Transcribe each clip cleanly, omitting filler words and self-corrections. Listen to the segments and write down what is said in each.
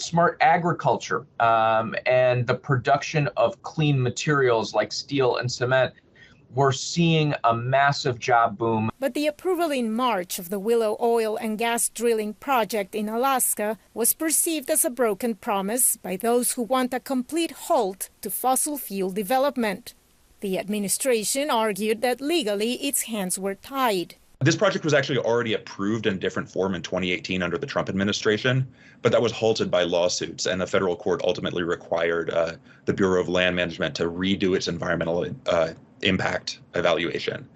smart agriculture and the production of clean materials like steel and cement, we're seeing a massive job boom. But the approval in March of the Willow oil and gas drilling project in Alaska was perceived as a broken promise by those who want a complete halt to fossil fuel development. The administration argued that legally its hands were tied. This project was actually already approved in different form in 2018 under the Trump administration, but that was halted by lawsuits, and the federal court ultimately required the Bureau of Land Management to redo its environmental impact evaluation.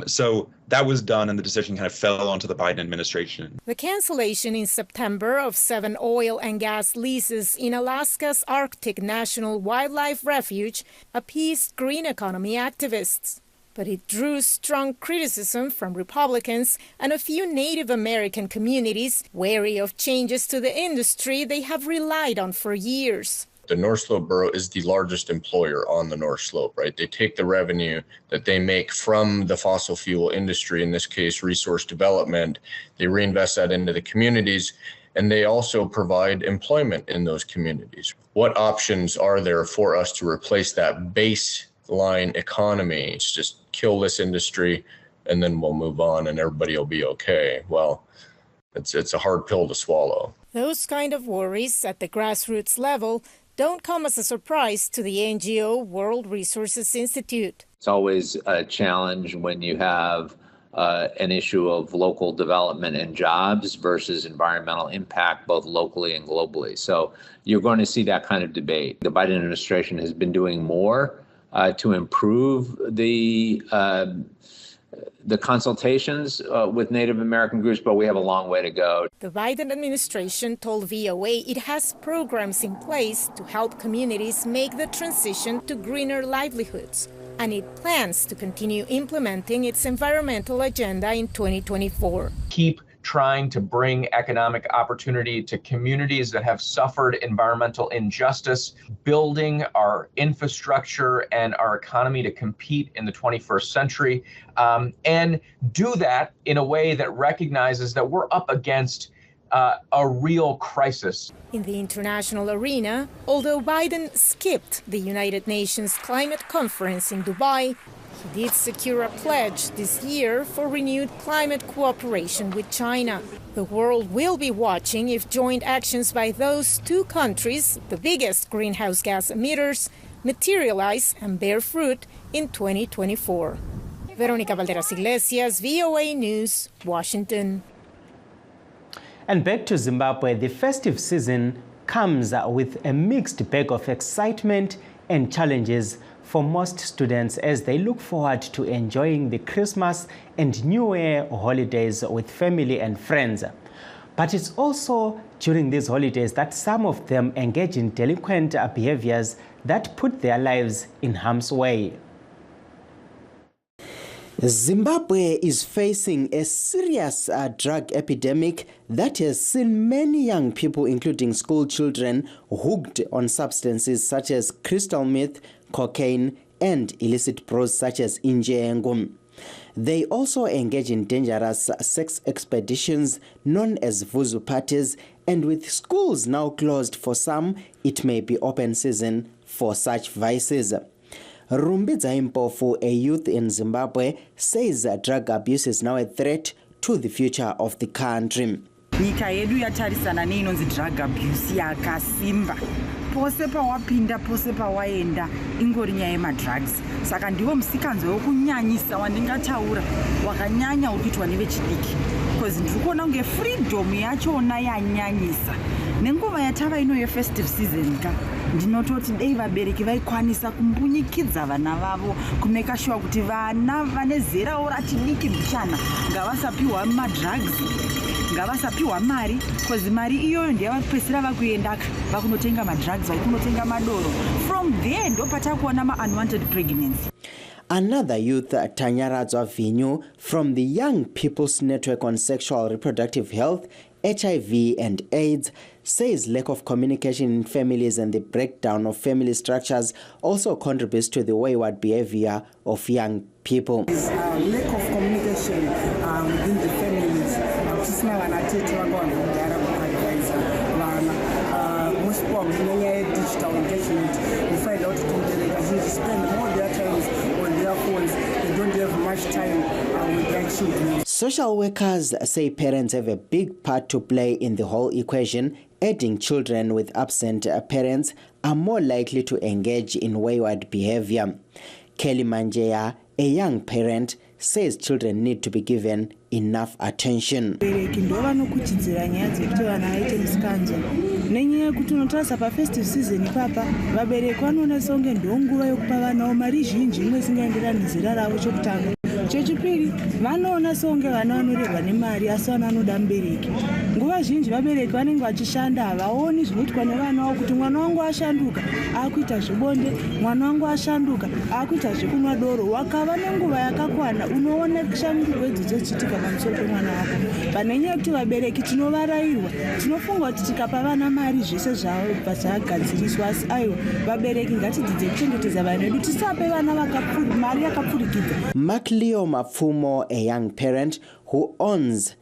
So that was done, and the decision kind of fell onto the Biden administration. The cancellation in September of 7 oil and gas leases in Alaska's Arctic National Wildlife Refuge appeased green economy activists. But it drew strong criticism from Republicans and a few Native American communities wary of changes to the industry they have relied on for years. The North Slope Borough is the largest employer on the North Slope, right? They take the revenue that they make from the fossil fuel industry, in this case, resource development, they reinvest that into the communities, and they also provide employment in those communities. What options are there for us to replace that baseline economy? It's just kill this industry and then we'll move on and everybody will be okay. Well, it's a hard pill to swallow. Those kind of worries at the grassroots level don't come as a surprise to the NGO World Resources Institute. It's always a challenge when you have an issue of local development and jobs versus environmental impact, both locally and globally. So you're going to see that kind of debate. The Biden administration has been doing more to improve the consultations with Native American groups, but we have a long way to go. The Biden administration told VOA it has programs in place to help communities make the transition to greener livelihoods, and it plans to continue implementing its environmental agenda in 2024. Keep trying to bring economic opportunity to communities that have suffered environmental injustice, building our infrastructure and our economy to compete in the 21st century, and do that in a way that recognizes that we're up against a real crisis. In the international arena, although Biden skipped the United Nations Climate Conference in Dubai, he did secure a pledge this year for renewed climate cooperation with China. The world will be watching if joint actions by those two countries, the biggest greenhouse gas emitters, materialize and bear fruit in 2024. Veronica Valderas Iglesias, VOA News, Washington. And back to Zimbabwe, the festive season comes with a mixed bag of excitement and challenges for most students as they look forward to enjoying the Christmas and New Year holidays with family and friends. But it's also during these holidays that some of them engage in delinquent behaviors that put their lives in harm's way. Zimbabwe is facing a serious drug epidemic that has seen many young people, including school children, hooked on substances such as crystal meth, cocaine, and illicit brews such as injengu. They also engage in dangerous sex expeditions known as vuzu parties, and with schools now closed for some, it may be open season for such vices. Rumbidza Impofu, a youth in Zimbabwe, says drug abuse is now a threat to the future of the country. Nyika yedu yatarisana neinonzi drug abuse yakasimba. Pose pawapinda pose pawaenda ingori nyaya yemadrugs. Saka ndiwo musikanzo wokunyanyisa wandingataura wakanyanya urikuitwa nevechidiki. Because ndikuona kunge freedom yachona yanyanyisa. Nenguva yatava ino yefestive season ka ndinototi dei vabereki vaikwanisa kumbunyikidza vana vavo kumeka sure kuti vana vane zera orati diki mbichana ngavasapiwa madrugs ngavasapiwa mari because mari iyoyo ndiyavapesera vakuenda vakunotenga madrugs vakunotenga madoro. From there ndopatakuona ma-unwanted pregnancy. Another youth, Tanyaradzwa Vinyu, from the Young People's Network on Sexual Reproductive Health, HIV and AIDS, says lack of communication in families and the breakdown of family structures also contributes to the wayward behavior of young people. Lack of communication within the families. digital engagement, we find out they spend more of their time on their phones. They don't have much time with their children. Social workers say parents have a big part to play in the whole equation, adding children with absent parents are more likely to engage in wayward behavior. Kelly Manjeya, a young parent, says children need to be given enough attention. Nenyaya kuti unotarisa pafestive season papa vabereki vanoona songe ndonguva yokupa vanawo mari zhinji imwe isingaenderani nezera ravo chokutanga. Chechipiri vanoona songe vana vanorerwa nemari asi vana vanoda mubereki. Nguva zhinji vabereki vanenge vachishanda havaoni zvinoitwa nevana wavo kuti mwana wangu ashanduka akuita zvebonde, mwana wangu ashanduka akuita zvekunwa doro. Wakava nenguva yakakwana unoona shanduko idzo dzichiitika pamusoro pemwana wako. Panenyaya yekuti vabereki tinovarairwa, tinofunga kuti tikapa vana mari zvese zvavo zvagadziriswa, asi aiwa vabereki ngatidzidze kuchengetedza vana vedu, tisape vana mari yakapfurikidza. Maklio Mapfumo, a young parent who owns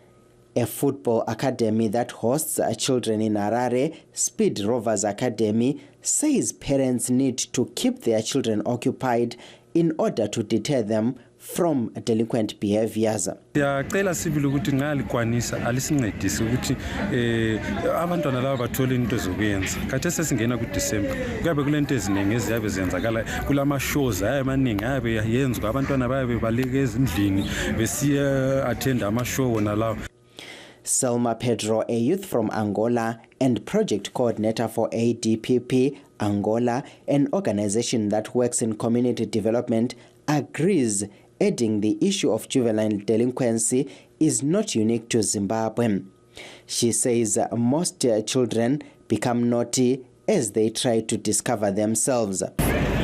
a football academy that hosts children in Harare, Speed Rovers Academy, says parents need to keep their children occupied in order to deter them from delinquent behaviors. Siyacela sibili ukuthi nxa likwanisa alisincedise ukuthi abantwana laba bathole into zokuyenza. Khathesi sesingena kuDisemba. Kuyabe kulento eziningi eziyabe zenzakala kulama shows ayamaningi ayabe yenzwa abantwana bayabe baleke ezindlini besiya attend ama show nalawo. Selma Pedro, a youth from Angola and project coordinator for ADPP Angola, an organization that works in community development, agrees, adding the issue of juvenile delinquency is not unique to Zimbabwe. She says most children become naughty as they try to discover themselves.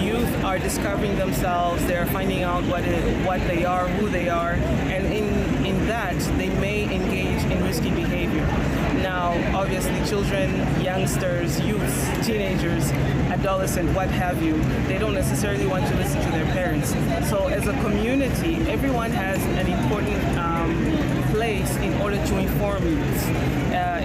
Youth are discovering themselves, they're finding out what they are, who they are, and in that they may engage in risky behavior. Now, obviously, children, youngsters, youths, teenagers, adolescents, what have you, they don't necessarily want to listen to their parents. So as a community, everyone has an important place in order to inform youth.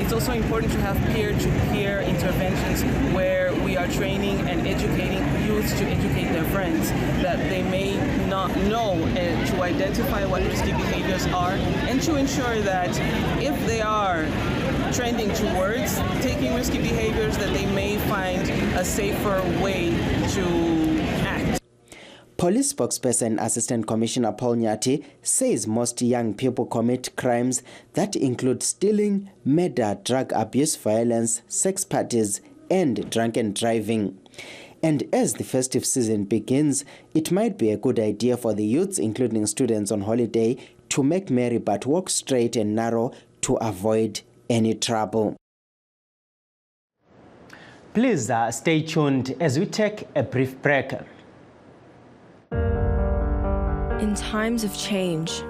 It's also important to have peer-to-peer interventions where we are training and educating youths to educate their friends that they may not know, and to identify what risky behaviors are, and to ensure that if they are trending towards taking risky behaviors, that they may find a safer way to act. Police spokesperson Assistant Commissioner Paul Nyati says most young people commit crimes that include stealing, murder, drug abuse, violence, sex parties, and drunken driving. And as the festive season begins, it might be a good idea for the youths, including students on holiday, to make merry but walk straight and narrow to avoid any trouble. Please stay tuned as we take a brief break. In times of change,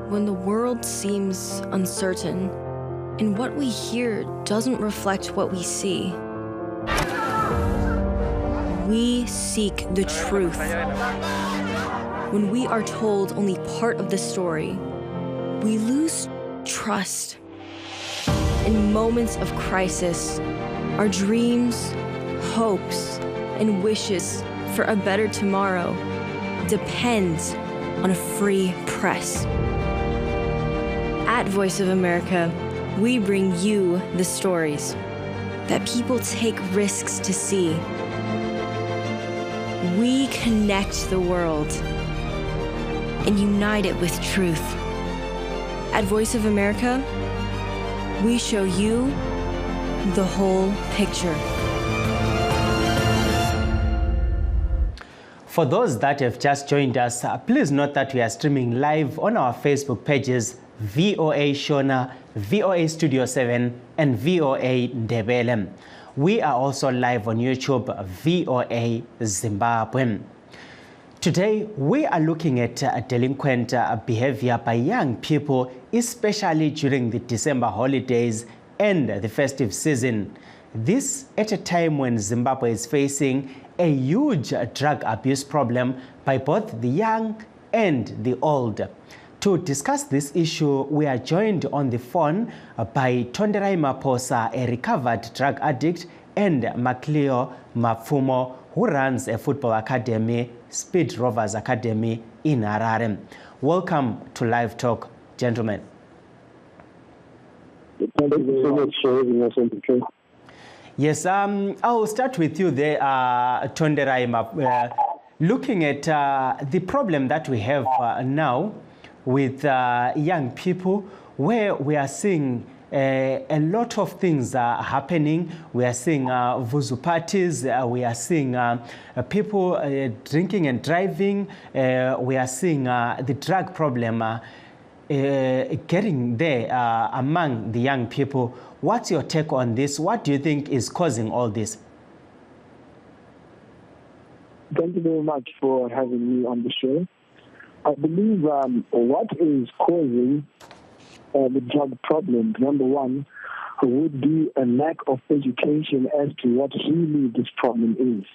when the world seems uncertain and what we hear doesn't reflect what we see, we seek the truth. When we are told only part of the story, we lose trust. In moments of crisis, our dreams, hopes, and wishes for a better tomorrow depends on a free press. At Voice of America, we bring you the stories that people take risks to see. We connect the world and unite it with truth. At Voice of America, we show you the whole picture. For those that have just joined us, please note that we are streaming live on our Facebook pages, VOA Shona, VOA Studio 7, and VOA Ndebele. We are also live on YouTube, VOA Zimbabwe. Today, we are looking at delinquent behavior by young people, especially during the December holidays and the festive season. This at a time when Zimbabwe is facing a huge drug abuse problem by both the young and the old. To discuss this issue, we are joined on the phone by Tonderai Maposa, a recovered drug addict and Macleo Mafumo, who runs a football academy, Speed Rovers Academy in Harare. Welcome to Live Talk, gentlemen. Thank you so much for having us on the show. Yes, I'll start with you there, Tonderai. Looking at the problem that we have now with young people, where we are seeing a lot of things happening. We are seeing vuzu parties, we are seeing people drinking and driving, we are seeing the drug problem getting there among the young people. What's your take on this? What do you think is causing all this? Thank you very much for having me on the show. I believe what is causing the drug problem, number one, would be a lack of education as to what really this problem is.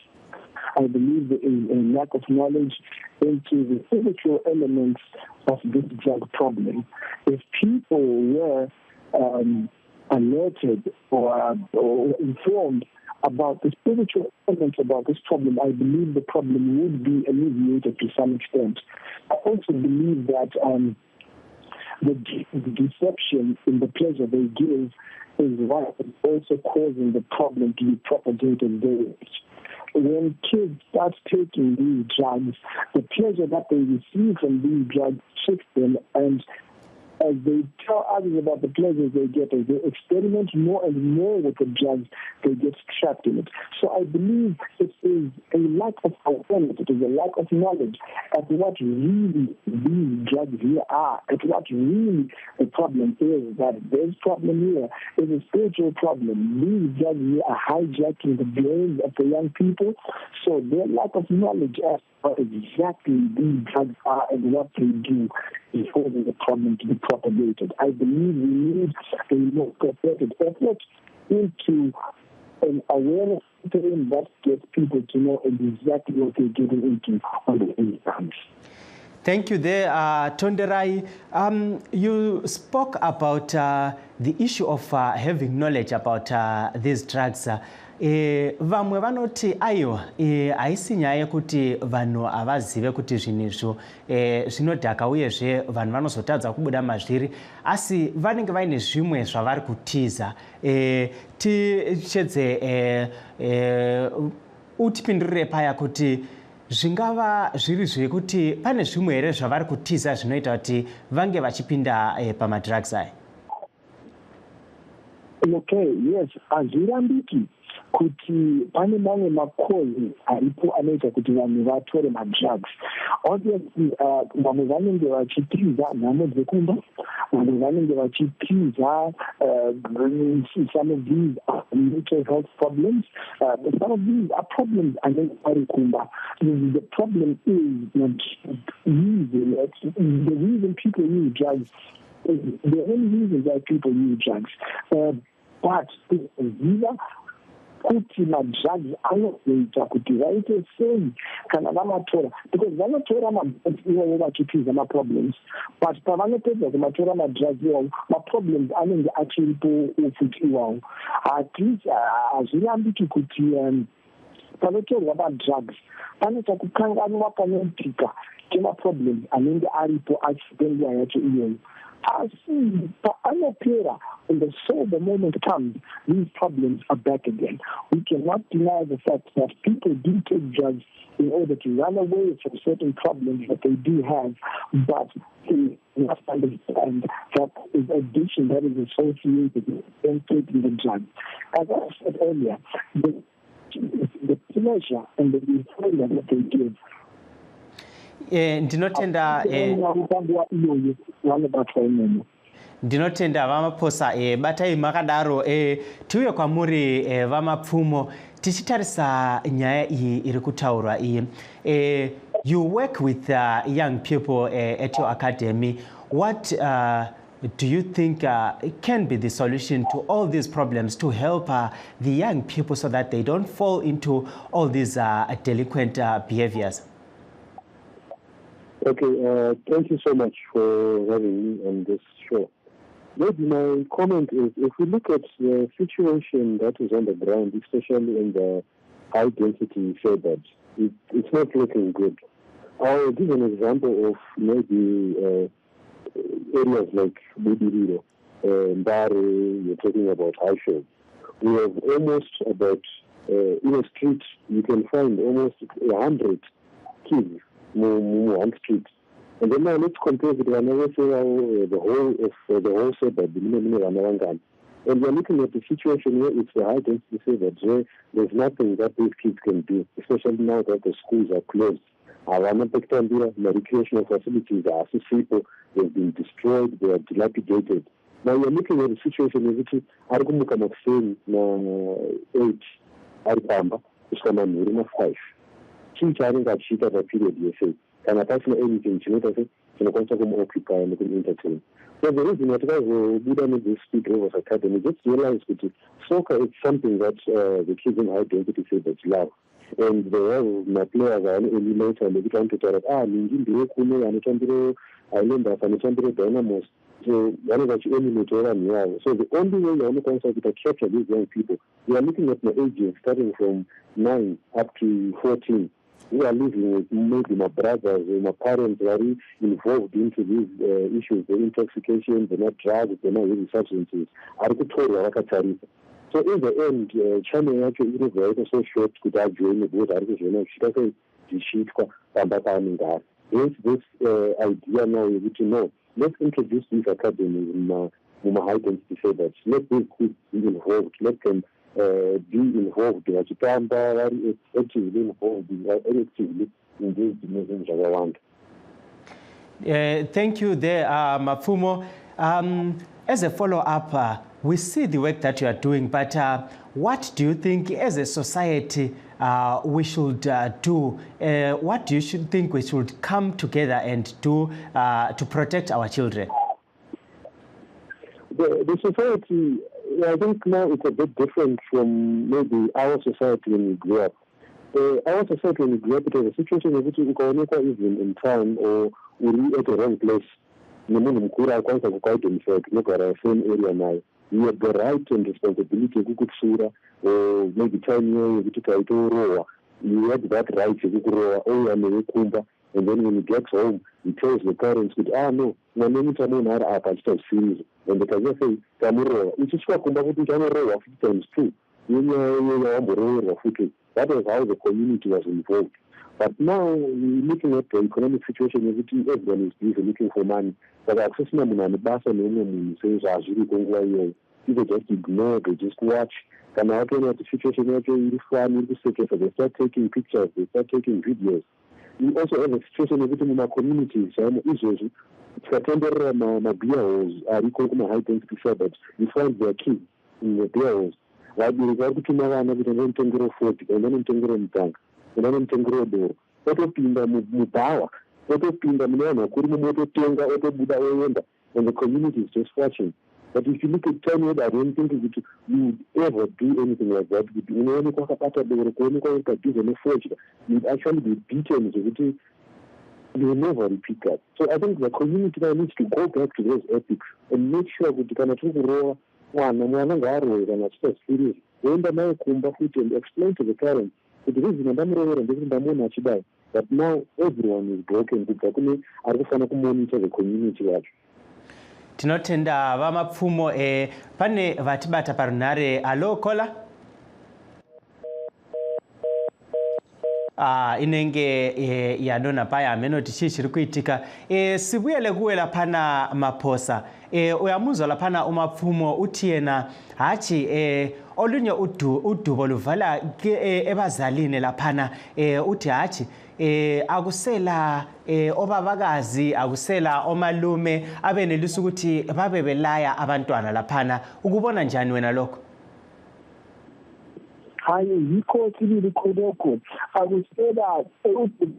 I believe there is a lack of knowledge into the spiritual elements of this drug problem. If people were alerted or informed about the spiritual elements about this problem, I believe the problem would be alleviated to some extent. I also believe that the deception in the pleasure they give is what is also causing the problem to be propagated very much. When kids start taking these drugs, the pleasure that they receive from these drugs tricks them, and as they tell others about the pleasures they get, as they experiment more and more with the drugs, they get trapped in it. So I believe it is a lack of awareness, it is a lack of knowledge at what really these drugs here are, at what really the problem is, that this problem here is a spiritual problem. These drugs here are hijacking the brains of the young people, so their lack of knowledge as what exactly these drugs are and what they do is causing the problem to be propagated. I believe we need a more concerted effort into an awareness campaign that gets people to know exactly what they're getting into on the inside. Thank you there, Tonderai. You spoke about the issue of having knowledge about these drugs. Vamwe vanoti ayo haisi nyaya yekuti vanhu havazive kuti zvinhu izvo zvinodhaka uyezve vanhu vanozotadza kubuda mazviri, asi vanenge vaine zvimwe zvavari kutiza. Tichedze utipindurire paya kuti zvingava zviri zvekuti pane zvimwe here zvavari kutiza zvinoita kuti vange vachipinda pamadrugs aya. Okay, yes, hazvirambiki kuti pane mamwe makozi aripo anoita kuti vanhu vatore madrugs. Obviously, vamwe vanenge vachitiza nhamo dzekumba, vamwe vanenge vachitiza some of these are mental health problems, some of these are problems anenge vari kumba. The problem is not using it. The reason people use drugs is the only reason why people use drugs. But these kuti madrugs anozoita kuti vaite sei kana vamatora, because vanotora madrugs iwawo vachitiza maproblems, but pavanopedza kumatora madrugs iwawo maproblems anenge achiripo futi iwawo. Hazvirambiki kuti panotorwa madrugs panoita kukanganwa panoitika kemaproblems anenge aripo achipenguva yacho iyoyo. Asi paanopera, when the sober moment comes, these problems are back again. We cannot deny the fact that people do take drugs in order to run away from certain problems that they do have, but they must understand that is addiction that is associated with them taking the drugs. As I said earlier, the pleasure and the euphoria that they give. Ndinotenda vamaposa batai makadaro tiuye kwamuri vamapfumo tichitarisa nyaya iyi iri kutaurwa iyi. You work with young people at your academy. What do you think can be the solution to all these problems to help the young people so that they don't fall into all these delinquent behaviors? Okay, thank you so much for having me on this show. Maybe my comment is, if we look at the situation that is on the ground, especially in the high-density suburbs, it's not looking good. I'll give an example of maybe areas like Budililo, Mbare, you're talking about Haisho. We have almost about, in a street, you can find almost 100 kids in one street. And then now let's compare with whenever the whole suburb, and we're looking at the situation where it's the high-density suburbs, where there's nothing that these kids can do, especially now that the schools are closed. The recreational facilities are people, they've been destroyed, they are dilapidated. Now we're looking at the situation in which Argumuka Maxine 8 Arbamba is from a 5. Two China got shit at a period, you say. And apart from anything, you know, you can occupy and entertain. So the reason that we don't this speak over academy, just realize that soccer is something that the kids in high-density suburbs love. And they have my players are eliminated and they trying to tell us, Dynamos. So one of the eliminated. So the only way you want to capture these young people, we are looking at the ages starting from 9 up to 14. We are living with maybe my brothers or my parents are involved into these issues, the intoxication, they're not drugs, they're not really substances. So in the end, China actually is very so short to that join the board. This idea now is to know. Let's introduce these academies in high-density suburbs. Let these kids be involved. Let them be involved. Actively involved, actively engaged in things around. Thank you there, Mafumo. As a follow-up, we see the work that you are doing, but what do you think as a society we should do? What do you think we should come together and do to protect our children? The society, I think now it's a bit different from maybe our society when we grew up. Our society when we grew up, it was a situation in which we could even in time or we at the wrong place. Look at our same area now. We have the right and responsibility to or maybe 10 years to you have that right to and then when he gets home, he tells the parents, no, serious. And they can just say, which is what times 2. That was how the community was involved. But now, looking at the economic situation, everyone is busy looking for money. But access to money, people just ignore, they just watch. And now, the situation they start taking pictures, they start taking videos. We also have a situation in our communities, issues. My beer halls are equal to high-density suburbs. You find their kids in the beer halls. Right, you go to Mara, and then Tengro 40, and then Tengro Tank. And then Tengro Door. Auto Pinda Mubawa, Auto Pinda Milano, Kurimoto Tenga, Auto Buda, and the community is just watching. But if you look at 10 years, I don't think you would ever do anything like that. You'd actually be beaten. You will never repeat that. So I think the community now needs to go back to those ethics and make sure that you can serious. And explain to the parents. But now everyone is broken. Monitor the community. Tinotenda vamapfumo pane vatibata parunare. Alo kola inenge yanona paya amenoti chii chiri kuitika sibuyele kuwela pana maposa uyamuzwa lapana umapfumo utiyena hachi olunye udubo luvala ebazalini laphana uthi hachi akusela obabakazi akusela omalume abenelisa ukuthi babe belaya abantwana laphana ukubona njani wena lokho? I yikho sibili khonokho akusela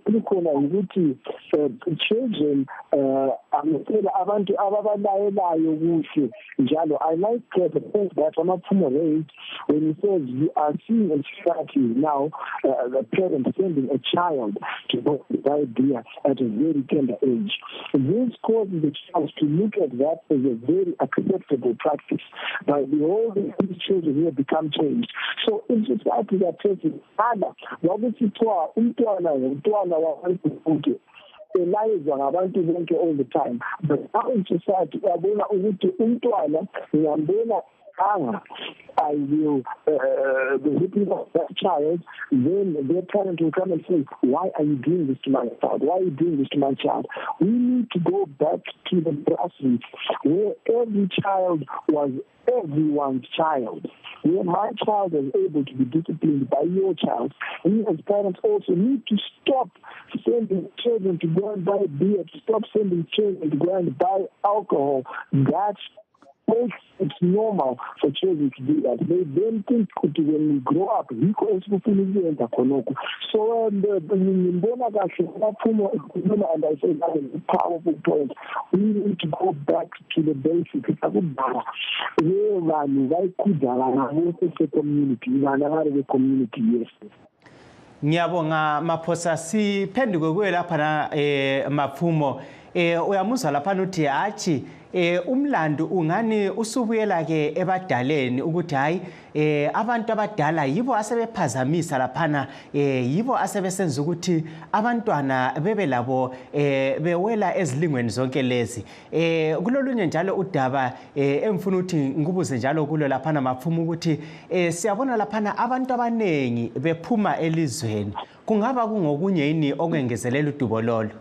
ukukhona ukuthi children akusela abantu ababalayelayo kuhle njalo. I like the point that Amaphumo raised when he says you are seeing in society now the parent sending a child to go to buy beer at a very tender age. This causes the child to look at that as a very acceptable practice. By beholding these children here become changed. So in society that says wakuthiwa umntwana wabantu elayezwa ngabantu bonke all the time, but now in society uyabona ukuthi umntwana ngiyambona I will be hitting that child, then their parent will come and say, why are you doing this to my child? Why are you doing this to my child? We need to go back to the grassroots where every child was everyone's child. When my child is able to be disciplined by your child, we as parents also need to stop sending children to go and buy beer, to stop sending children to go and buy alcohol. That's it's normal for children to do that. They then think when we grow up, so and I say that is a powerful point. We need to go back to the basics. Community, yes. Ngiyabonga Maphosa, siphenduke kuwe lapha na Maphumo uyamuzwa lapha uthi hathi umlando ungani usubuyela ke ebadaleni ukuthi hayi abantu abadala yibo asebephazamisa laphana yibo asebesenza ukuthi abantwana bebe labo bewela ezilingweni zonke lezi kulolunye njalo udaba emfuna ukuthi ngikubuze njalo kulo laphana Maphumo ukuthi siyabona laphana abantu abanengi bephuma elizweni kungaba kungokunye yini okwengezelela udubo lolo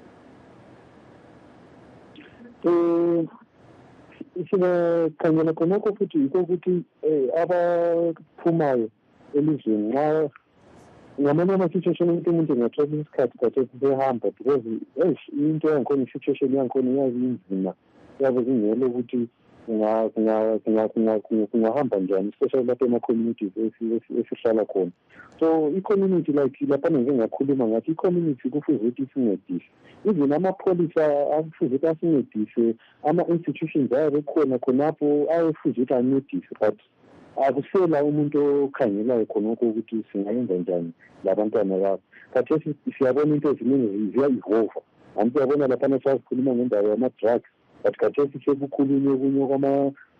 Isikhangela khonokho futhi yikho ukuthi abaphumayo elizweni nxa ngamanye ama-situation ukuthi umuntu engathola isikhathi kathi sehamba because into yankhona i-situation yankhona iyazi inzima yabe zingelo ukuthi kungahamba njani especially lapha ema-communities esihlala khona. So i-community like laphana njengakhuluma ngathi i-community kufuze ukuthi isincedise even amapholisa akufuze ukuthi asincedise ama-institutions ayabe khona khonapho ayefuze ukuthi ancedise but akusela umuntu okhangelayo khonokho ukuthi singayenza njani labantwana babo. Khathesi siyabona into eziningi ziya-evolva anti siyabona laphana sasikhuluma ngendaba yama-drugs but khathesi sekukhulunywe kunye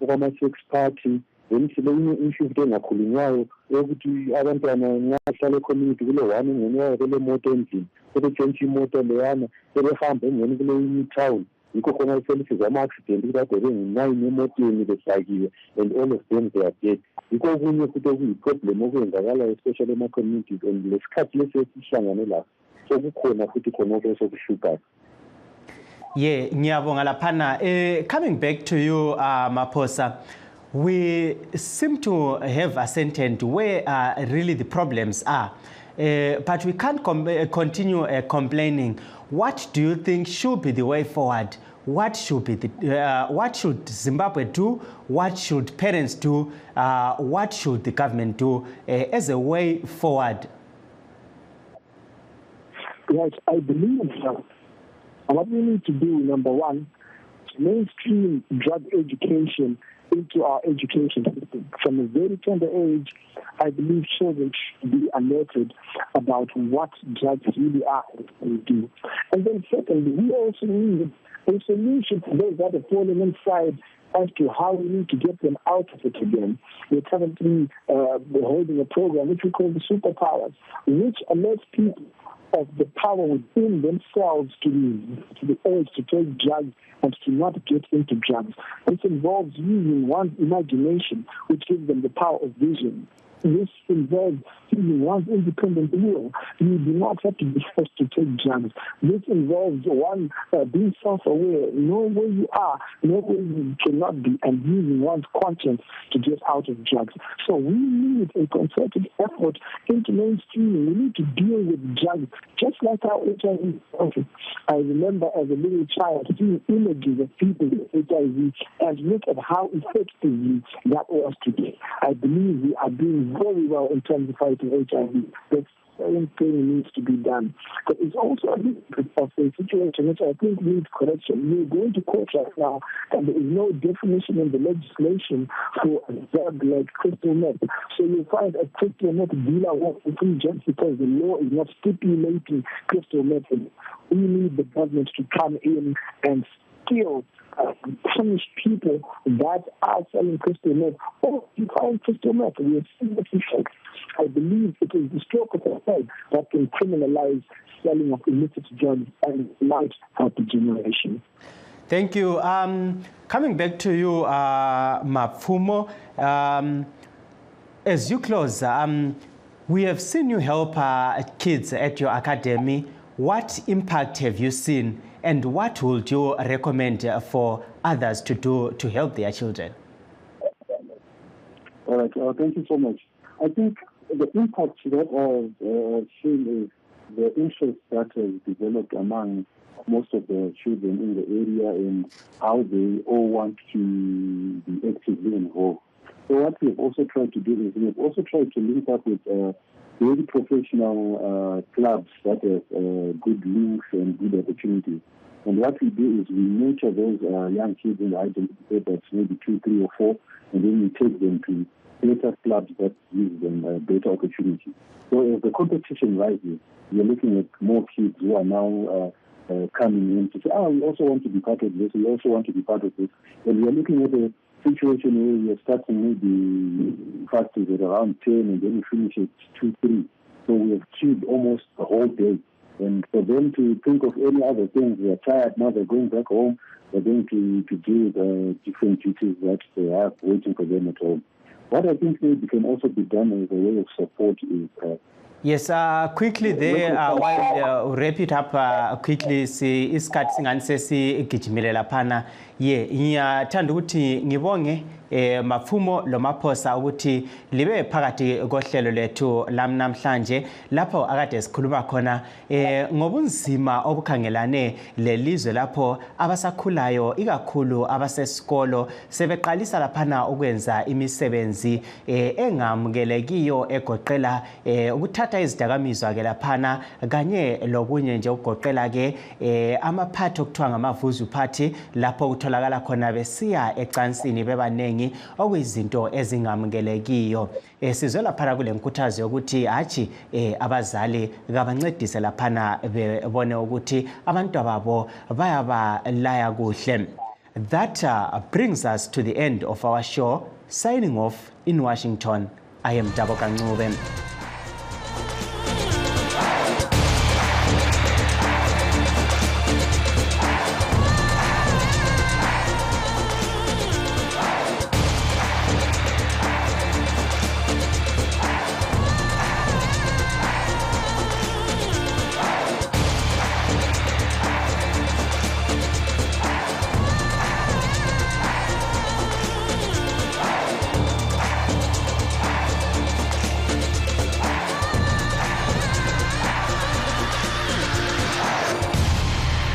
okwama-sex party then silenye issue engakhulunywayo yokuthi abantwana nxa bahlala e-community kule one engenwayo kule moto endlini sebetshentshi imoto leyana sebehamba engeni kule inye town yikho khona selisiza ama-accident ukuthi ade bengu-9 emotweni behlakiwe and all of them they are dead. Yikho okunye futhi okuyi-problem okwenzakalayo especially ema-communities and lesikhathi lesi esihlangane lapho so kukhona futhi khonokho sokushukayo. Yeah, ngiyabonga laphana. Coming back to you, Maphosa, we seem to have ascertained where really the problems are, but we can't continue complaining. What do you think should be the way forward? What should be what should Zimbabwe do? What should parents do? What should the government do as a way forward? Yes, I believe so. What we need to do, number one, is mainstream drug education into our education system. From a very tender age, I believe children should be alerted about what drugs really are and do. And then secondly, we also need a solution to those that have fallen inside as to how we need to get them out of it again. We're currently holding a program which we call the superpowers, which alerts people of the power within themselves to the urge to take drugs and to not get into drugs. This involves using one's imagination, which gives them the power of vision. This involves using one's independent will. You do not have to be forced to take drugs. This involves one being self-aware, knowing where you are, knowing where you cannot be, and using one's conscience to get out of drugs. So we need a concerted effort into mainstreaming. We need to deal with drugs, just like our HIV. I remember as a little child seeing images of people with HIV and look at how effectively that was today. I believe we are doing very well in terms of our fighting HIV. The same thing needs to be done. But it's also a bit of a situation which I think needs correction. We're going to court right now, and there is no definition in the legislation for a drug like crystal meth. So you find a crystal meth dealer walking free just because the law is not stipulating crystal meth. We need the government to come in and still punish people that are selling crystal meth. Or you find crystal meth, we have seen the effects. I believe it is the stroke of the head that can criminalize selling of illicit drugs and might help the generation. Thank you. Coming back to you, Mapfumo, as you close, we have seen you help kids at your academy. What impact have you seen, and what would you recommend for others to do to help their children? All right. Thank you so much. I think the impact that I've seen is the interest that has developed among most of the children in the area and how they all want to be actively involved. So what we've also tried to do is we've also tried to link up with very professional clubs that have good links and good opportunities. And what we do is we nurture those young kids in the identity that's maybe 2, 3, or 4, and then we take them to better clubs that give them a better opportunity. So as the competition rises, we're looking at more kids who are now coming in to say, we also want to be part of this, we also want to be part of this. And we're looking at a situation where we're starting maybe practice at around 10 and then we finish at 2, 3. So we have queued almost the whole day. And for them to think of any other things, they're tired now, they're going back home, they're going to do the different duties that they have waiting for them at home. What I think maybe can also be done as a way of support is... Yes, quickly there, while wrap it up quickly, si isikhathi singani sesigijimelela phana ye ngiyathanda ukuthi ngibonge Mapfumo lo Maphosa ukuthi libe phakathi kohlelo lethu namhlanje lapho akade sikhuluma khona ngobunzima obukhangelane lelizwe lapho abasakhulayo ikakhulu abasesikolo sebeqalisa laphana ukwenza imisebenzi engamukelekiyo egoqela ukuthatha izidakamizwa ke laphana kanye lokunye nje ugoqela ke amaphathi okuthiwa ngamavuzu party lapho kutholakala khona besiya ecansini bebanengi okuyizinto ezingamukelekiyo. Sizwe laphana kule nkuthazo yokuthi hathi abazali kabancedise laphana bebone ukuthi abantu ababo bayabalaya kuhle. That brings us to the end of our show. Signing off in Washington, I am Dabo Kancube.